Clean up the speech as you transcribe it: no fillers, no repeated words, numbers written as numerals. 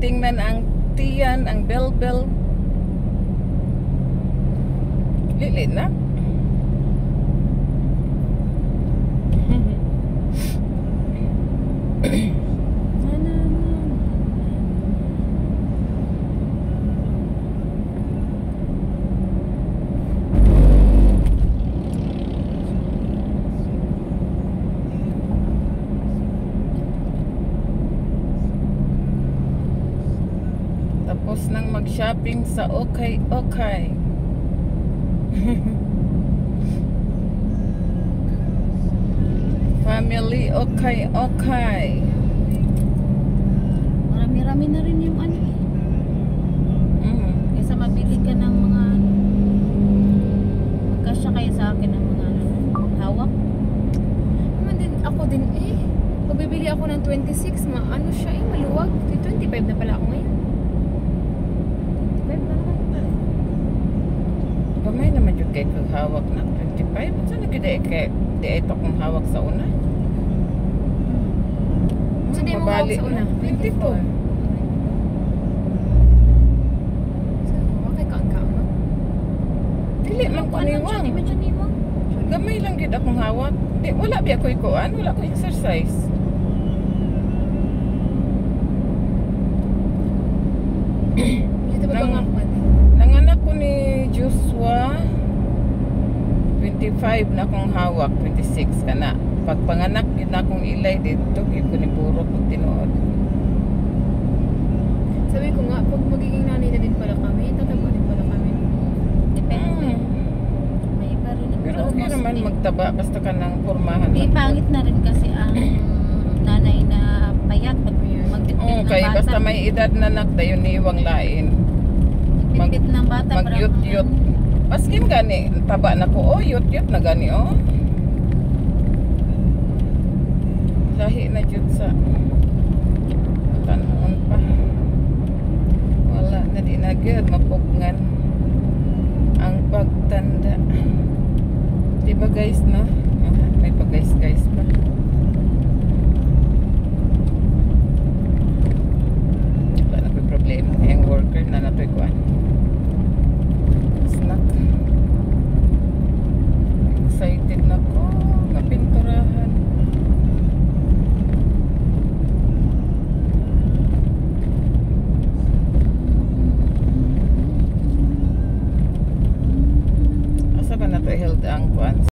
tingnan ang tiyan, ang bell. Lili na. Tapos nang mag-shopping sa Okay. Family Okay. Marami-rami na rin yung ano eh. Kaysa mabili ka ng mga magkasya kayo sa akin ng mga hawak. Naman din, ako din eh. Pag bibili ako ng 26, ano siya eh, maluwag. 25 na pala ako ngayon. 25 na naman pala. Gamay naman yung kay hawak na 25. Saan di ito kung hawak sa una? So, di mo hawak sa una? 22. So, okay ka ang kama? Dili man ko niwang. Di man siya niwang. Gamay lang gid akong hawak. Di, wala biya ko ikuan, wala ko exercise. Dito ba Nang- bang ako? Nanganak ko ni Joshua 25 na akong hawak, 26 ka na. Pag panganak yun na akong ilay dito, yun ko ni Puro pag tinuod. Sabi ko nga, pag magiging nanay na din pala kami, tataba din pala kami. Depende. May iba rin. Pero okay naman magtaba basta ka ng pormahan. Di pangit na rin kasi ang nanay na payat pag magtitipid ng Okay, bata. basta may edad na nak dayon niwang lain. Magtitipid ng bata. Mag-yut-yut. Paskin gani, taba na ko. Oh, yut-yut na gani, oh. Lahi na jud sa tanon pa. Wala na di na gyud mapugngan ang pagtanda. Diba guys, no? May pa guys pa.